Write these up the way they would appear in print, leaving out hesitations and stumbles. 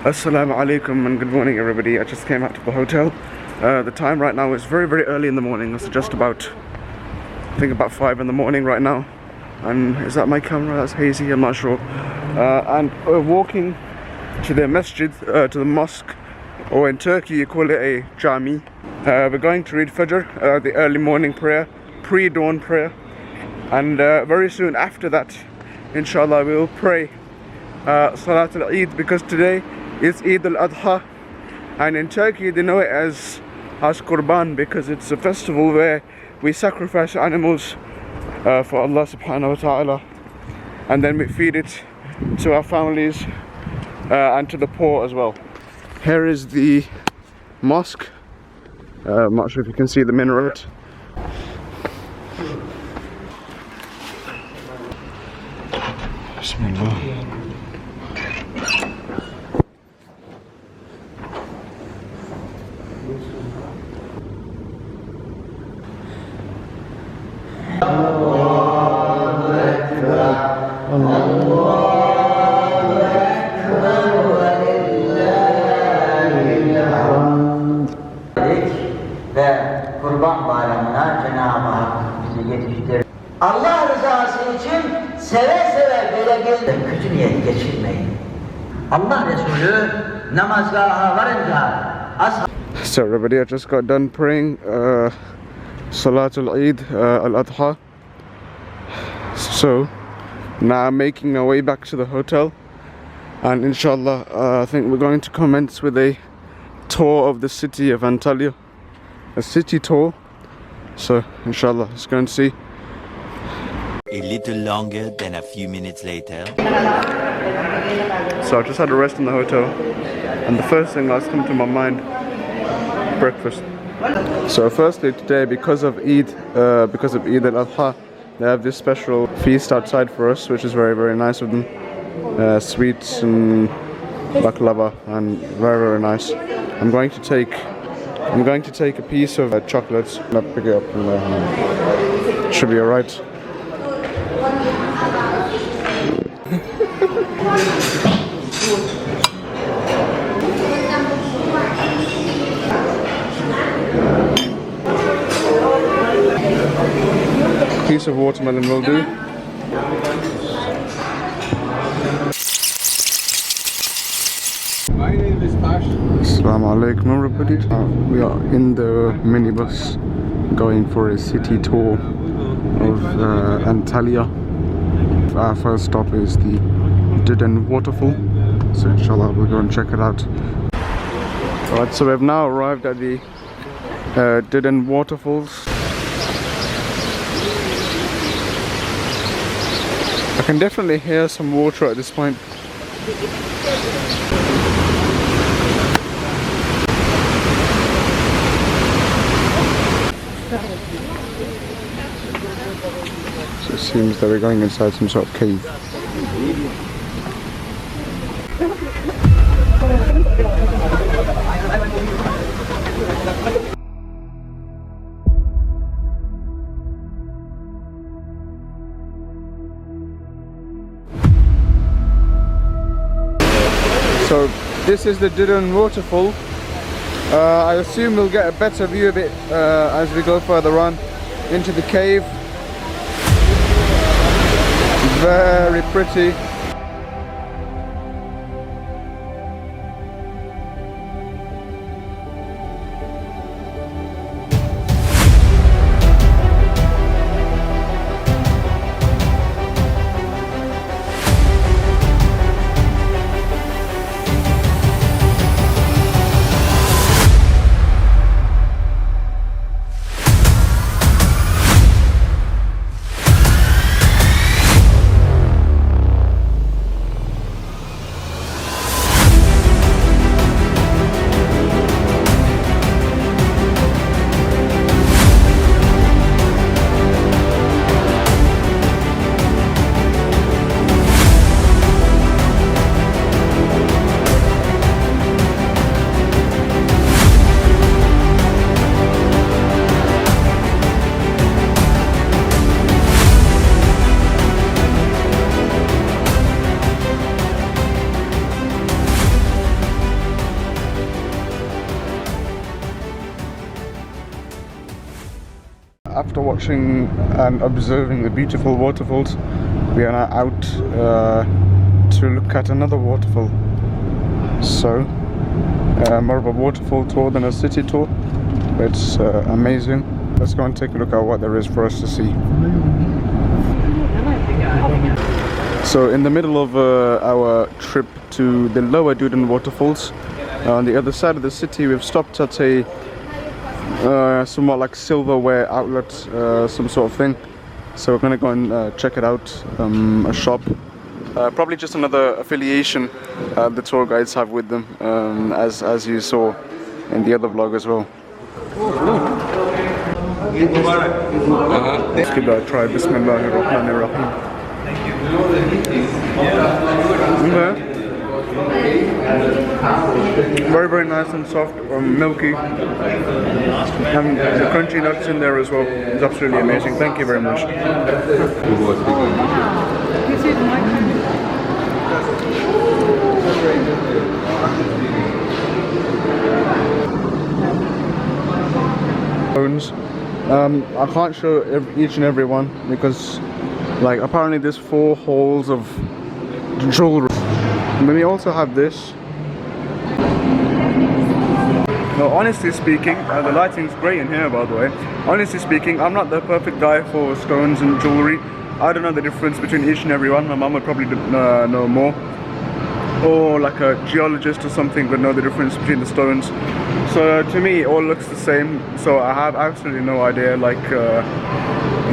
Assalamu alaikum and good morning everybody. I just came out of the hotel. The time right now is very early in the morning. It's just about, I think about 5 in the morning right now. And is that my camera? That's hazy, I'm not sure. And we're walking to the masjid, to the mosque, or in Turkey you call it a jami. We're going to read Fajr, the early morning prayer, pre-dawn prayer. And very soon after that, inshallah, we will pray Salat al-Eid, because today is Eid al-Adha, and in Turkey they know it as Qurban, because it's a festival where we sacrifice animals for Allah subhanahu wa ta'ala, and then we feed it to our families and to the poor as well. Here is the mosque. I'm not sure if you can see the minaret. Bismillah. Ve Kurban Bayramı'na Cenab-ı Hak bizi yetiştirdi. Allah rızası için seve verebildim. Kötü niyet geçirmeyin. Allah Resulü namazgaha varınca So everybody, I just got done praying Salat al-Eid al-Adha. So now I'm making our way back to the hotel, and inshallah I think we're going to commence with a tour of the city of Antalya, a city tour. So inshallah let's go and see. A little longer than a few minutes later. So I just had a rest in the hotel, and the first thing that's come to my mind, breakfast. So firstly today, because of Eid al-Adha, they have this special feast outside for us, which is very nice of them. Sweets and baklava, and very nice. I'm going to take a piece of chocolates. I'll pick it up from there. Should be alright. Piece of watermelon will do. My name is Tash. Assalamu alaikum everybody. We are in the minibus going for a city tour of Antalya. Our first stop is the Düden Waterfall, so inshallah we'll go and check it out. Alright, so we've now arrived at the Düden Waterfalls. I can definitely hear some water at this point. So it seems that we're going inside some sort of cave. So this is the Düden Waterfall. I assume we'll get a better view of it as we go further on into the cave. Very pretty. after watching and observing the beautiful waterfalls, we are now out to look at another waterfall. So, more of a waterfall tour than a city tour. It's amazing. Let's go and take a look at what there is for us to see. So, in the middle of our trip to the lower Düden Waterfalls, on the other side of the city, we've stopped at a somewhat like silverware outlet, some sort of thing. So we're gonna go and check it out. A shop, probably just another affiliation the tour guides have with them, as you saw in the other vlog as well. Let's give that a try. Bismillahirrahmanirrahim. Okay. Very, very nice and soft, milky, and the crunchy nuts in there as well. It's absolutely amazing. Thank you very much. I can't show each and every one because, like, apparently there's 4 holes of jewelry. And then we also have this. No, honestly speaking, the lighting's great in here, by the way. Honestly speaking, I'm not the perfect guy for stones and jewelry. I don't know the difference between each and every one. My mum would probably know more. Or like a geologist or something would know the difference between the stones. So to me, it all looks the same. So I have absolutely no idea, like,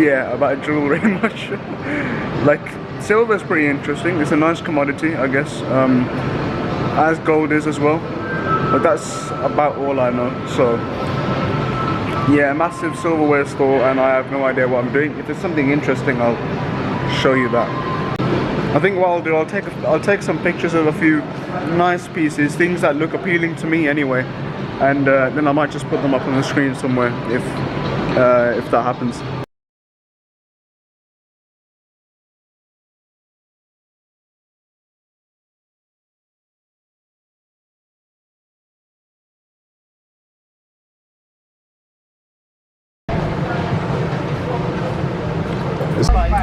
yeah, about jewelry much. Like, silver is pretty interesting. It's a nice commodity, I guess, as gold is as well. But that's about all I know. So yeah, a massive silverware store, and I have no idea what I'm doing. If it's something interesting, I'll show you that. I think what I'll do, I'll take some pictures of a few nice pieces, things that look appealing to me anyway, and then I might just put them up on the screen somewhere if that happens.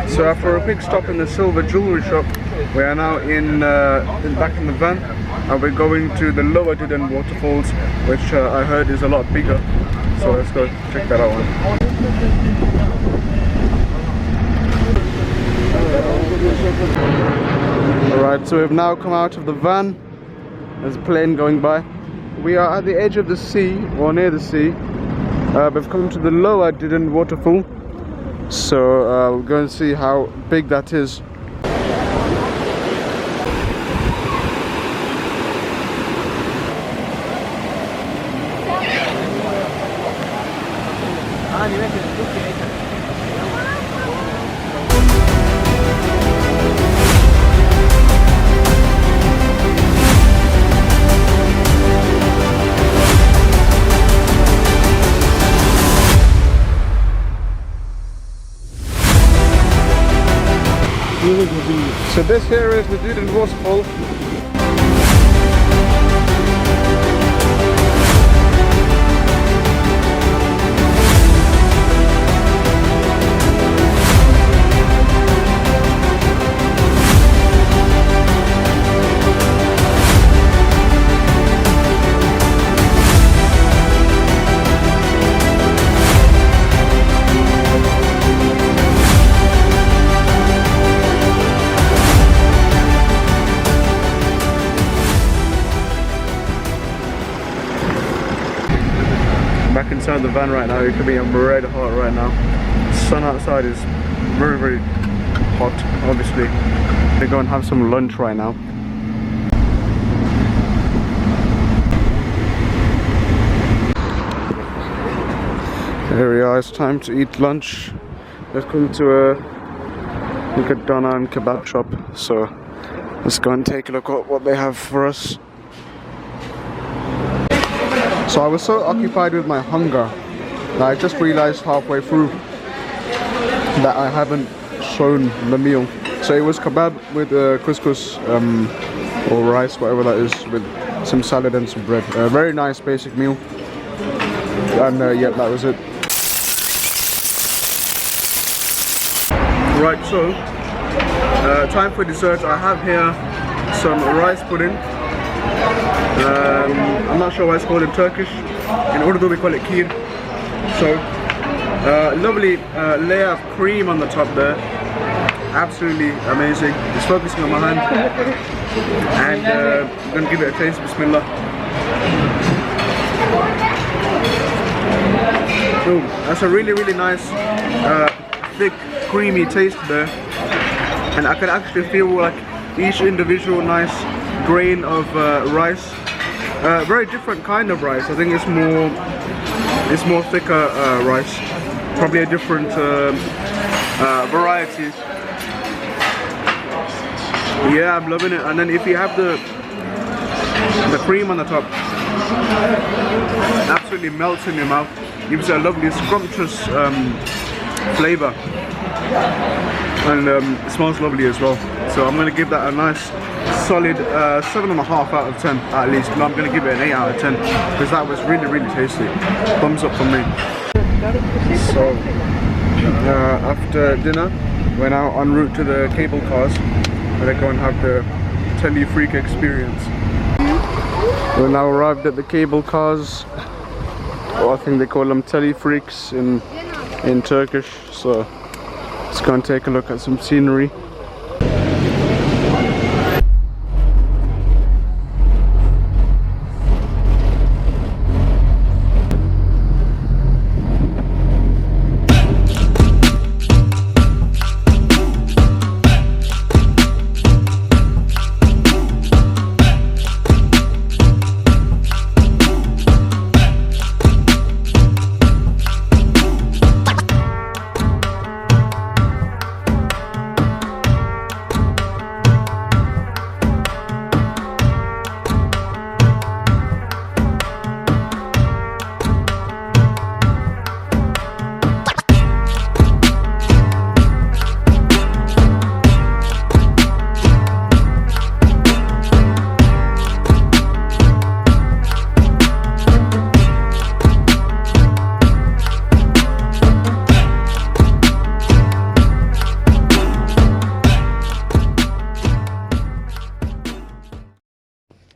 So after a quick stop in the silver jewelry shop, we are now back in the van, and we're going to the lower Düden Waterfalls, which I heard is a lot bigger. So let's go check that out. Alright, so we've now come out of the van. There's a plane going by. We are at the edge of the sea, or near the sea. We've come to the lower Düden Waterfall. So we'll go and see how big that is. So this here is the Düden Waterfall. Back inside the van right now. It could be red hot right now. The sun outside is very, very hot, obviously. We're going to have some lunch right now. Here we are, it's time to eat lunch. Let's come to a Düden kebab shop. So let's go and take a look at what they have for us. So I was so occupied with my hunger that I just realized halfway through that I haven't shown the meal. So it was kebab with couscous or rice, whatever that is, with some salad and some bread. A very nice basic meal. And yeah, that was it. Right, so time for dessert. I have here some rice pudding. I'm not sure why it's called in Turkish. In Urdu we call it kheer. So lovely layer of cream on the top there. Absolutely amazing. It's focusing on my hand. And I'm gonna give it a taste. Bismillah. Boom. That's a really nice thick creamy taste there. And I can actually feel like each individual nice grain of rice. Very different kind of rice. I think it's more thicker rice. Probably a different variety. Yeah, I'm loving it. And then if you have the cream on the top, absolutely melts in your mouth. Gives it a lovely scrumptious flavor. And it smells lovely as well. So I'm going to give that a nice solid 7.5 out of 10 at least. But I'm going to give it an 8 out of 10 because that was really tasty. Thumbs up from me. So after dinner we're now en route to the cable cars. We're going to go and have the Teleferik experience. We're now arrived at the cable cars. Well, I think they call them Teleferiks in Turkish. So let's go and take a look at some scenery.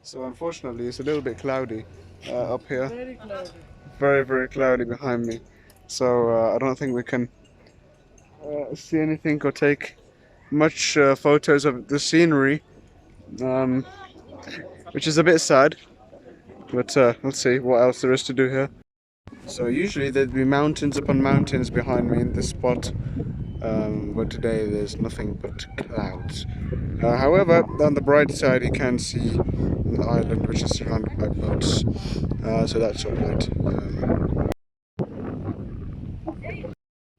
So unfortunately it's a little bit cloudy up here. Very cloudy. Very cloudy behind me. So I don't think we can see anything or take much photos of the scenery, which is a bit sad. But let's see what else there is to do here. So usually there'd be mountains upon mountains behind me in this spot. But today there's nothing but clouds. However, on the bright side you can see the island which is surrounded by boats, so that's alright.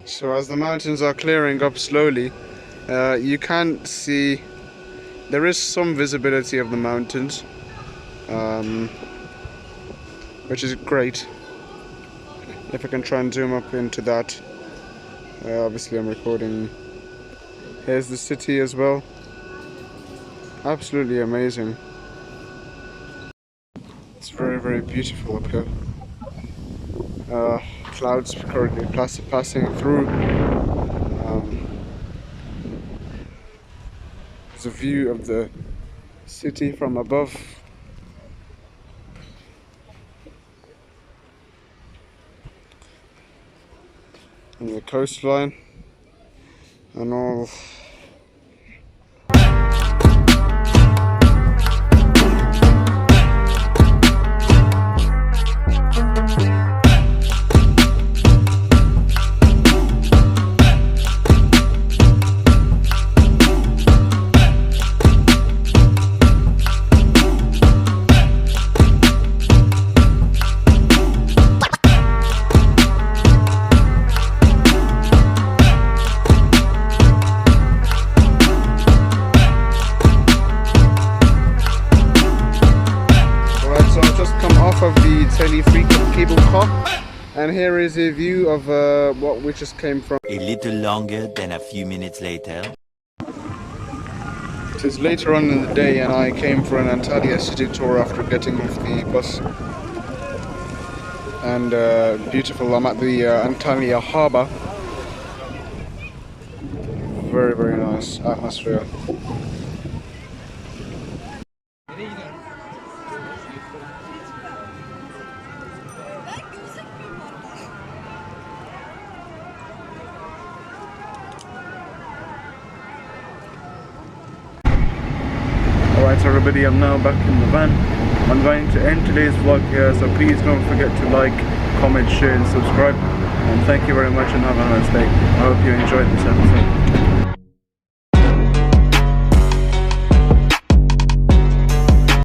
So as the mountains are clearing up slowly, you can see there is some visibility of the mountains, which is great. If I can try and zoom up into that. Obviously I'm recording. Here's the city as well. Absolutely amazing. It's very beautiful up here. Clouds currently passing through. There's a view of the city from above. And the coastline and all. Of the Teleferik cable car, and here is a view of what we just came from. A little longer than a few minutes later. It is later on in the day and I came for an Antalya city tour after getting off the bus. And beautiful, I'm at the Antalya harbour. very, very nice atmosphere. Alright everybody, I'm now back in the van. I'm going to end today's vlog here, so please don't forget to like, comment, share and subscribe. And thank you very much and have a nice day. I hope you enjoyed this episode.